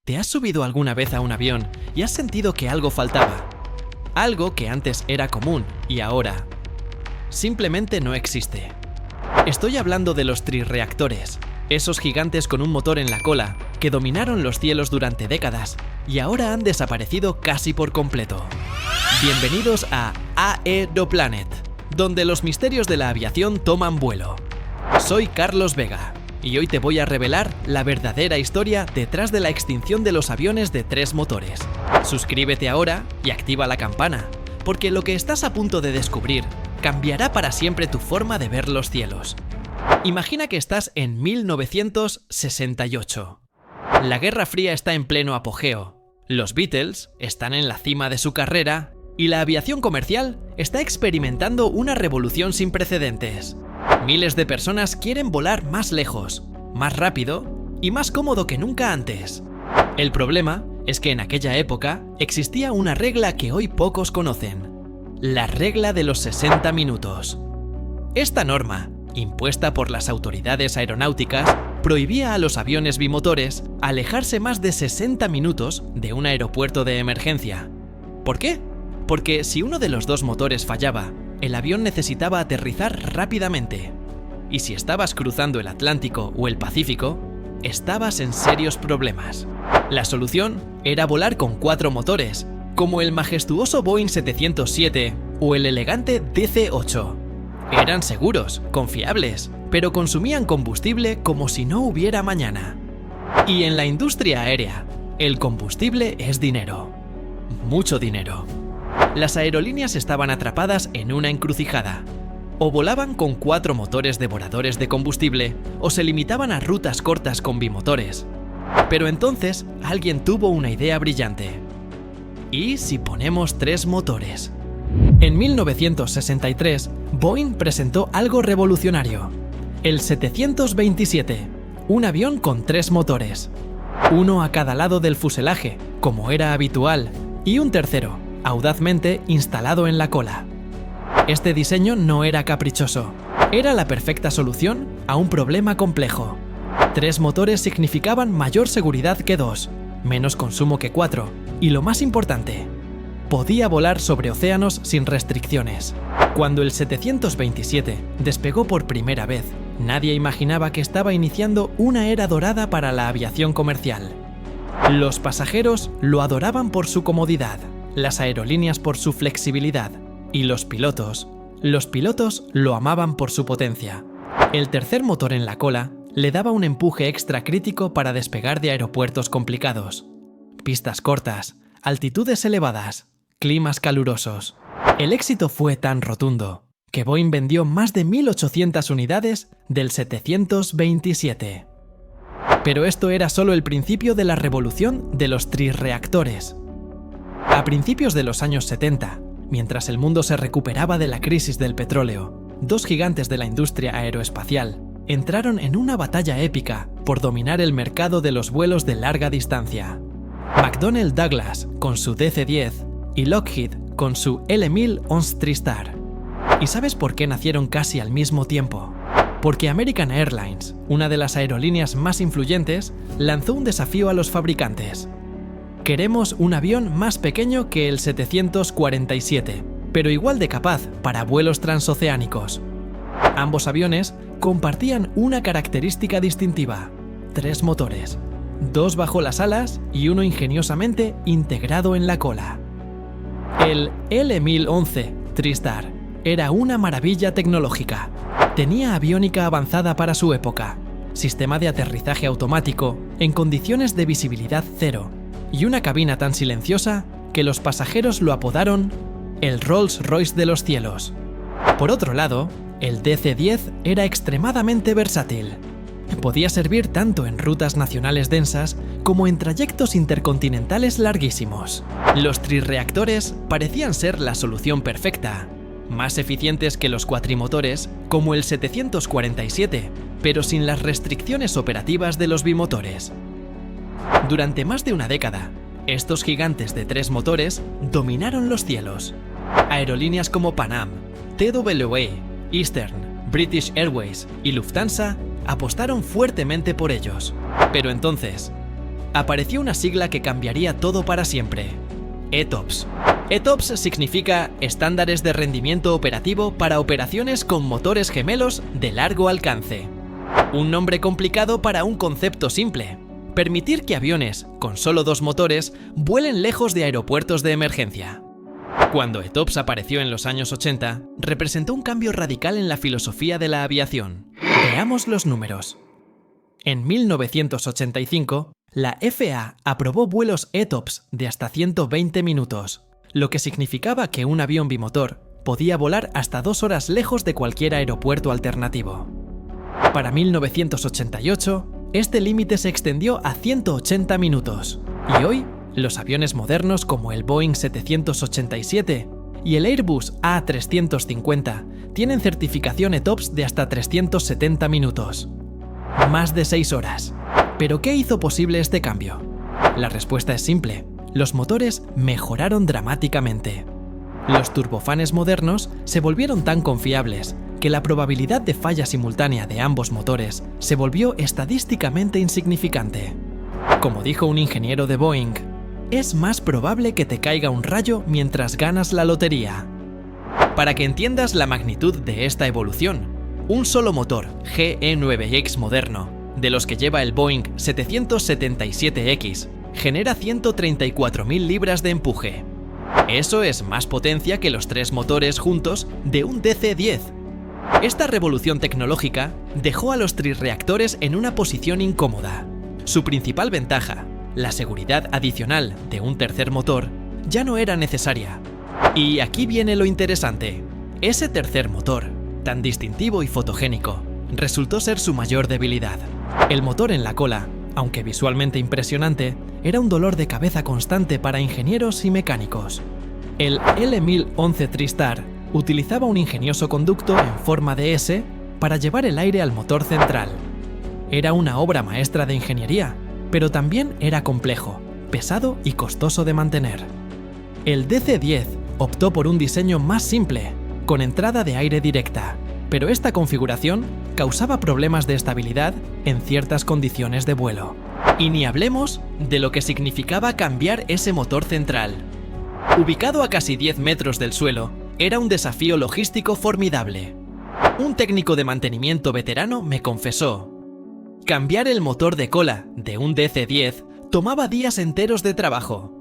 ¿Te has subido alguna vez a un avión y has sentido que algo faltaba? Algo que antes era común y ahora simplemente no existe. Estoy hablando de los trirreactores, esos gigantes con un motor en la cola que dominaron los cielos durante décadas y ahora han desaparecido casi por completo. Bienvenidos a Aeroplanet, donde los misterios de la aviación toman vuelo. Soy Carlos Vega. Y hoy te voy a revelar la verdadera historia detrás de la extinción de los aviones de 3 motores. Suscríbete ahora y activa la campana, porque lo que estás a punto de descubrir cambiará para siempre tu forma de ver los cielos. Imagina que estás en 1968. La Guerra Fría está en pleno apogeo, los Beatles están en la cima de su carrera y la aviación comercial está experimentando una revolución sin precedentes. Miles de personas quieren volar más lejos, más rápido y más cómodo que nunca antes. El problema es que en aquella época existía una regla que hoy pocos conocen: la regla de los 60 minutos. Esta norma, impuesta por las autoridades aeronáuticas, prohibía a los aviones bimotores alejarse más de 60 minutos de un aeropuerto de emergencia. ¿Por qué? Porque si uno de los dos motores fallaba, el avión necesitaba aterrizar rápidamente. Y si estabas cruzando el Atlántico o el Pacífico, estabas en serios problemas. La solución era volar con 4 motores, como el majestuoso Boeing 707 o el elegante DC-8. Eran seguros, confiables, pero consumían combustible como si no hubiera mañana. Y en la industria aérea, el combustible es dinero. Mucho dinero. Las aerolíneas estaban atrapadas en una encrucijada. O volaban con 4 motores devoradores de combustible, o se limitaban a rutas cortas con bimotores. Pero entonces alguien tuvo una idea brillante. ¿Y si ponemos 3 motores? En 1963, Boeing presentó algo revolucionario: el 727, un avión con 3 motores. Uno a cada lado del fuselaje, como era habitual, y un tercero, audazmente instalado en la cola. Este diseño no era caprichoso, era la perfecta solución a un problema complejo. 3 motores significaban mayor seguridad que 2, menos consumo que 4, y lo más importante, podía volar sobre océanos sin restricciones. Cuando el 727 despegó por primera vez, nadie imaginaba que estaba iniciando una era dorada para la aviación comercial. Los pasajeros lo adoraban por su comodidad, las aerolíneas por su flexibilidad, y los pilotos lo amaban por su potencia. El tercer motor en la cola le daba un empuje extra crítico para despegar de aeropuertos complicados. Pistas cortas, altitudes elevadas, climas calurosos. El éxito fue tan rotundo que Boeing vendió más de 1.800 unidades del 727. Pero esto era solo el principio de la revolución de los trirreactores. A principios de los años 70, mientras el mundo se recuperaba de la crisis del petróleo, 2 gigantes de la industria aeroespacial entraron en una batalla épica por dominar el mercado de los vuelos de larga distancia. McDonnell Douglas con su DC-10 y Lockheed con su L-1000 ONS TriStar. ¿Y sabes por qué nacieron casi al mismo tiempo? Porque American Airlines, una de las aerolíneas más influyentes, lanzó un desafío a los fabricantes. Queremos un avión más pequeño que el 747, pero igual de capaz para vuelos transoceánicos. Ambos aviones compartían una característica distintiva: 3 motores, 2 bajo las alas y uno ingeniosamente integrado en la cola. El L-1011 TriStar era una maravilla tecnológica. Tenía aviónica avanzada para su época, sistema de aterrizaje automático en condiciones de visibilidad cero, y una cabina tan silenciosa que los pasajeros lo apodaron el Rolls-Royce de los cielos. Por otro lado, el DC-10 era extremadamente versátil. Podía servir tanto en rutas nacionales densas como en trayectos intercontinentales larguísimos. Los trirreactores parecían ser la solución perfecta, más eficientes que los cuatrimotores como el 747, pero sin las restricciones operativas de los bimotores. Durante más de una década, estos gigantes de 3 motores dominaron los cielos. Aerolíneas como Pan Am, TWA, Eastern, British Airways y Lufthansa apostaron fuertemente por ellos. Pero entonces, apareció una sigla que cambiaría todo para siempre: ETOPS. ETOPS significa Estándares de Rendimiento Operativo para Operaciones con Motores Gemelos de Largo Alcance. Un nombre complicado para un concepto simple: permitir que aviones con solo 2 motores vuelen lejos de aeropuertos de emergencia. Cuando ETOPS apareció en los años 80, representó un cambio radical en la filosofía de la aviación. Veamos los números. En 1985, la FAA aprobó vuelos ETOPS de hasta 120 minutos, lo que significaba que un avión bimotor podía volar hasta 2 horas lejos de cualquier aeropuerto alternativo. Para 1988, este límite se extendió a 180 minutos, y hoy, los aviones modernos como el Boeing 787 y el Airbus A350 tienen certificación ETOPS de hasta 370 minutos. Más de 6 horas. ¿Pero qué hizo posible este cambio? La respuesta es simple: los motores mejoraron dramáticamente. Los turbofanes modernos se volvieron tan confiables que la probabilidad de falla simultánea de ambos motores se volvió estadísticamente insignificante. Como dijo un ingeniero de Boeing, es más probable que te caiga un rayo mientras ganas la lotería. Para que entiendas la magnitud de esta evolución, un solo motor GE9X moderno, de los que lleva el Boeing 777X, genera 134.000 libras de empuje. Eso es más potencia que los 3 motores juntos de un DC-10. Esta revolución tecnológica dejó a los trirreactores en una posición incómoda. Su principal ventaja, la seguridad adicional de un tercer motor, ya no era necesaria. Y aquí viene lo interesante: ese tercer motor, tan distintivo y fotogénico, resultó ser su mayor debilidad. El motor en la cola, aunque visualmente impresionante, era un dolor de cabeza constante para ingenieros y mecánicos. El L1011 TriStar utilizaba un ingenioso conducto en forma de S para llevar el aire al motor central. Era una obra maestra de ingeniería, pero también era complejo, pesado y costoso de mantener. El DC-10 optó por un diseño más simple, con entrada de aire directa, pero esta configuración causaba problemas de estabilidad en ciertas condiciones de vuelo. Y ni hablemos de lo que significaba cambiar ese motor central. Ubicado a casi 10 metros del suelo, era un desafío logístico formidable. Un técnico de mantenimiento veterano me confesó: cambiar el motor de cola de un DC-10 tomaba días enteros de trabajo.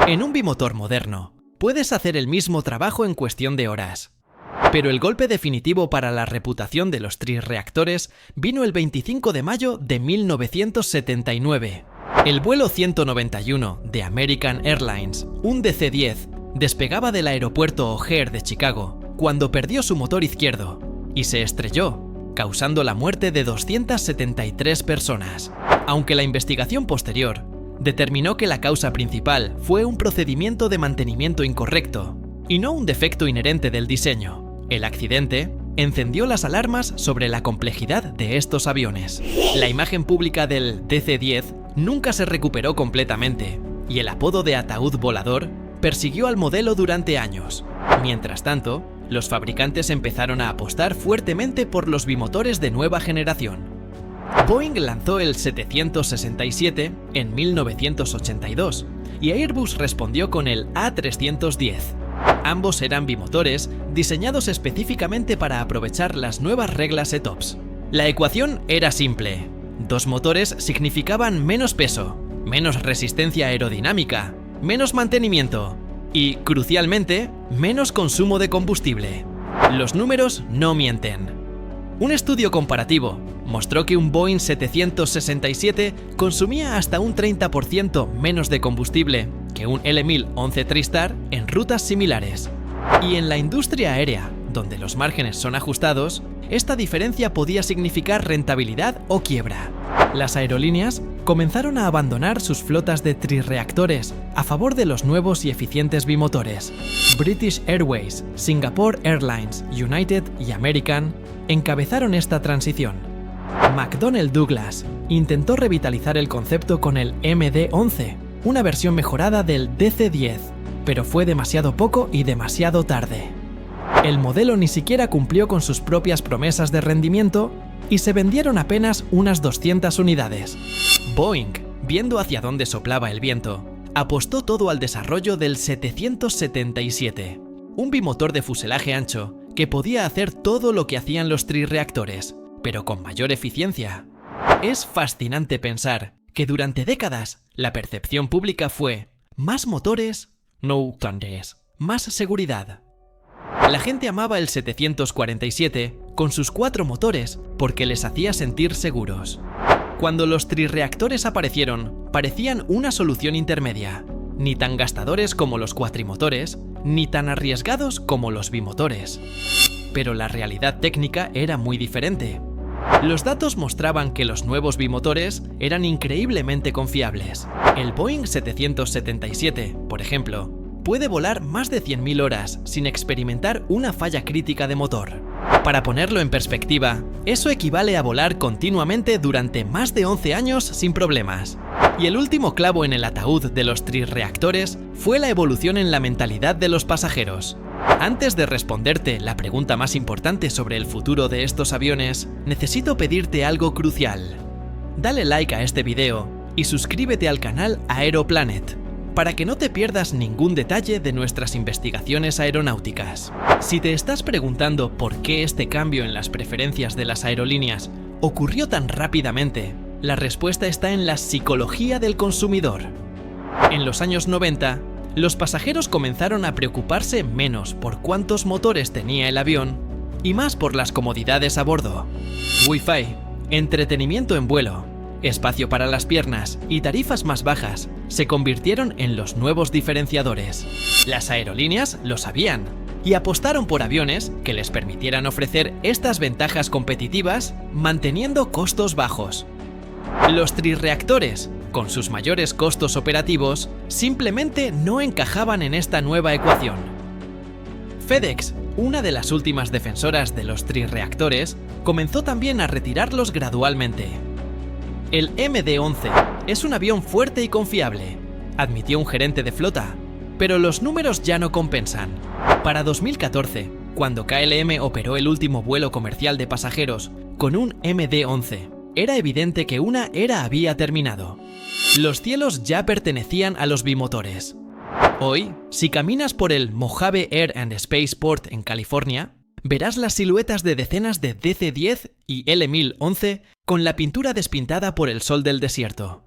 En un bimotor moderno, puedes hacer el mismo trabajo en cuestión de horas. Pero el golpe definitivo para la reputación de los trirreactores vino el 25 de mayo de 1979. El vuelo 191 de American Airlines, un DC-10, despegaba del aeropuerto O'Hare de Chicago cuando perdió su motor izquierdo y se estrelló, causando la muerte de 273 personas. Aunque la investigación posterior determinó que la causa principal fue un procedimiento de mantenimiento incorrecto y no un defecto inherente del diseño, el accidente encendió las alarmas sobre la complejidad de estos aviones. La imagen pública del DC-10 nunca se recuperó completamente y el apodo de ataúd volador persiguió al modelo durante años. Mientras tanto, los fabricantes empezaron a apostar fuertemente por los bimotores de nueva generación. Boeing lanzó el 767 en 1982 y Airbus respondió con el A310. Ambos eran bimotores diseñados específicamente para aprovechar las nuevas reglas ETOPS. La ecuación era simple: 2 motores significaban menos peso, menos resistencia aerodinámica, menos mantenimiento y, crucialmente, menos consumo de combustible. Los números no mienten. Un estudio comparativo mostró que un Boeing 767 consumía hasta un 30% menos de combustible que un L1011 TriStar en rutas similares. Y en la industria aérea, donde los márgenes son ajustados, esta diferencia podía significar rentabilidad o quiebra. Las aerolíneas comenzaron a abandonar sus flotas de trirreactores a favor de los nuevos y eficientes bimotores. British Airways, Singapore Airlines, United y American encabezaron esta transición. McDonnell Douglas intentó revitalizar el concepto con el MD-11, una versión mejorada del DC-10, pero fue demasiado poco y demasiado tarde. El modelo ni siquiera cumplió con sus propias promesas de rendimiento y se vendieron apenas unas 200 unidades. Boeing viendo hacia dónde soplaba el viento, apostó todo al desarrollo del 777, un bimotor de fuselaje ancho que podía hacer todo lo que hacían los trirreactores, pero con mayor eficiencia. Es fascinante pensar que durante décadas la percepción pública fue más motores, no tanques, más seguridad. La gente amaba el 747 con sus 4 motores porque les hacía sentir seguros. Cuando los trirreactores aparecieron, parecían una solución intermedia, ni tan gastadores como los cuatrimotores, ni tan arriesgados como los bimotores. Pero la realidad técnica era muy diferente. Los datos mostraban que los nuevos bimotores eran increíblemente confiables. El Boeing 777, por ejemplo, puede volar más de 100.000 horas sin experimentar una falla crítica de motor. Para ponerlo en perspectiva, eso equivale a volar continuamente durante más de 11 años sin problemas. Y el último clavo en el ataúd de los trirreactores fue la evolución en la mentalidad de los pasajeros. Antes de responderte la pregunta más importante sobre el futuro de estos aviones, necesito pedirte algo crucial. Dale like a este video y suscríbete al canal Aeroplanet, para que no te pierdas ningún detalle de nuestras investigaciones aeronáuticas. Si te estás preguntando por qué este cambio en las preferencias de las aerolíneas ocurrió tan rápidamente, la respuesta está en la psicología del consumidor. En los años 90, los pasajeros comenzaron a preocuparse menos por cuántos motores tenía el avión y más por las comodidades a bordo. Wi-Fi, entretenimiento en vuelo, espacio para las piernas y tarifas más bajas se convirtieron en los nuevos diferenciadores. Las aerolíneas lo sabían y apostaron por aviones que les permitieran ofrecer estas ventajas competitivas manteniendo costos bajos. Los trirreactores, con sus mayores costos operativos, simplemente no encajaban en esta nueva ecuación. FedEx, una de las últimas defensoras de los trirreactores, comenzó también a retirarlos gradualmente. El MD-11 es un avión fuerte y confiable, admitió un gerente de flota, pero los números ya no compensan. Para 2014, cuando KLM operó el último vuelo comercial de pasajeros con un MD-11, era evidente que una era había terminado. Los cielos ya pertenecían a los bimotores. Hoy, si caminas por el Mojave Air and Spaceport en California, verás las siluetas de decenas de DC-10 y L-1011 con la pintura despintada por el sol del desierto.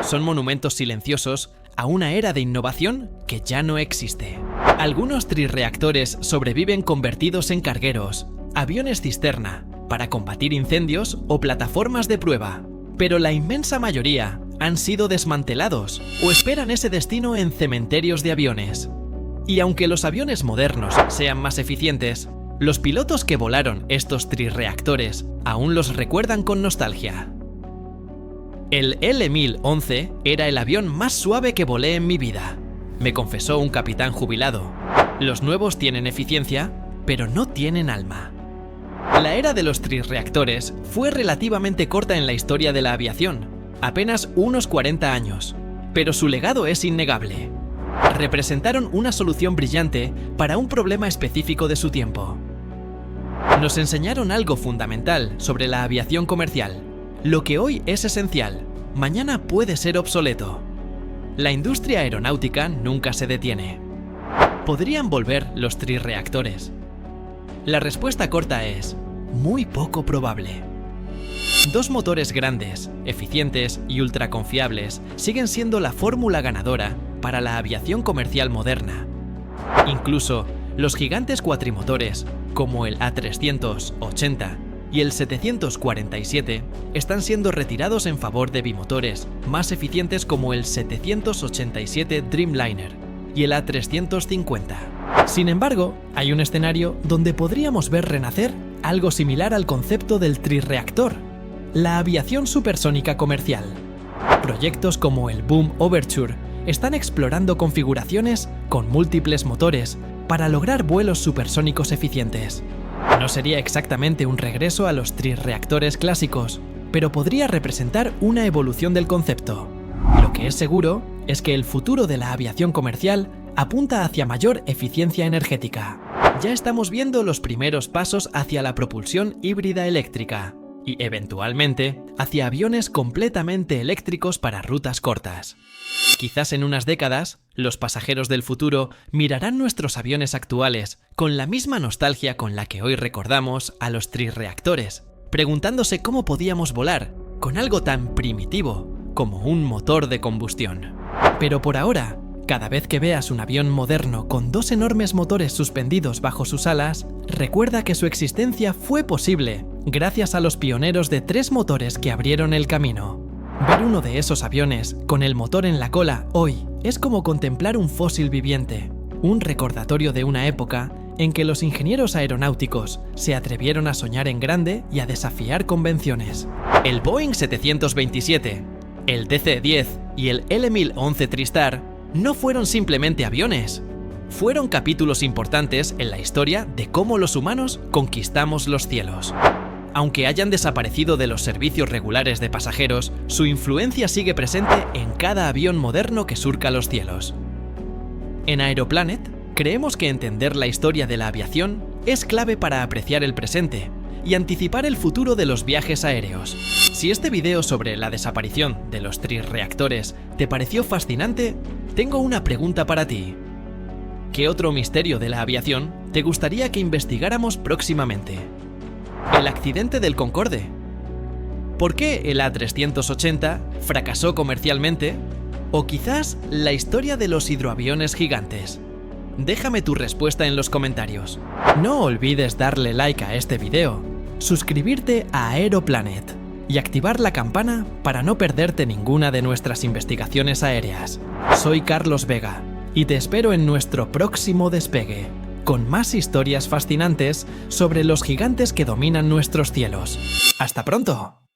Son monumentos silenciosos a una era de innovación que ya no existe. Algunos trirreactores sobreviven convertidos en cargueros, aviones cisterna, para combatir incendios o plataformas de prueba, pero la inmensa mayoría han sido desmantelados o esperan ese destino en cementerios de aviones. Y aunque los aviones modernos sean más eficientes, los pilotos que volaron estos trirreactores aún los recuerdan con nostalgia. El L-1011 era el avión más suave que volé en mi vida, me confesó un capitán jubilado. Los nuevos tienen eficiencia, pero no tienen alma. La era de los trirreactores fue relativamente corta en la historia de la aviación, apenas unos 40 años, pero su legado es innegable. Representaron una solución brillante para un problema específico de su tiempo. Nos enseñaron algo fundamental sobre la aviación comercial. Lo que hoy es esencial, mañana puede ser obsoleto. La industria aeronáutica nunca se detiene. ¿Podrían volver los trirreactores? La respuesta corta es muy poco probable. Dos motores grandes, eficientes y ultraconfiables siguen siendo la fórmula ganadora para la aviación comercial moderna. Incluso los gigantes cuatrimotores, como el A380 y el 747, están siendo retirados en favor de bimotores más eficientes como el 787 Dreamliner y el A350. Sin embargo, hay un escenario donde podríamos ver renacer algo similar al concepto del trirreactor: la aviación supersónica comercial. Proyectos como el Boom Overture están explorando configuraciones con múltiples motores para lograr vuelos supersónicos eficientes. No sería exactamente un regreso a los trirreactores clásicos, pero podría representar una evolución del concepto. Lo que es seguro es que el futuro de la aviación comercial apunta hacia mayor eficiencia energética. Ya estamos viendo los primeros pasos hacia la propulsión híbrida eléctrica, y, eventualmente, hacia aviones completamente eléctricos para rutas cortas. Quizás en unas décadas, los pasajeros del futuro mirarán nuestros aviones actuales con la misma nostalgia con la que hoy recordamos a los trirreactores, preguntándose cómo podíamos volar con algo tan primitivo como un motor de combustión. Pero por ahora, cada vez que veas un avión moderno con dos enormes motores suspendidos bajo sus alas, recuerda que su existencia fue posible gracias a los pioneros de 3 motores que abrieron el camino. Ver uno de esos aviones con el motor en la cola hoy es como contemplar un fósil viviente, un recordatorio de una época en que los ingenieros aeronáuticos se atrevieron a soñar en grande y a desafiar convenciones. El Boeing 727, el DC-10 y el L-1011 TriStar no fueron simplemente aviones. Fueron capítulos importantes en la historia de cómo los humanos conquistamos los cielos. Aunque hayan desaparecido de los servicios regulares de pasajeros, su influencia sigue presente en cada avión moderno que surca los cielos. En Aeroplanet, creemos que entender la historia de la aviación es clave para apreciar el presente y anticipar el futuro de los viajes aéreos. Si este video sobre la desaparición de los trirreactores te pareció fascinante, tengo una pregunta para ti. ¿Qué otro misterio de la aviación te gustaría que investigáramos próximamente? ¿El accidente del Concorde? ¿Por qué el A380 fracasó comercialmente? ¿O quizás la historia de los hidroaviones gigantes? Déjame tu respuesta en los comentarios. No olvides darle like a este video, suscribirte a Aeroplanet y activar la campana para no perderte ninguna de nuestras investigaciones aéreas. Soy Carlos Vega y te espero en nuestro próximo despegue, con más historias fascinantes sobre los gigantes que dominan nuestros cielos. ¡Hasta pronto!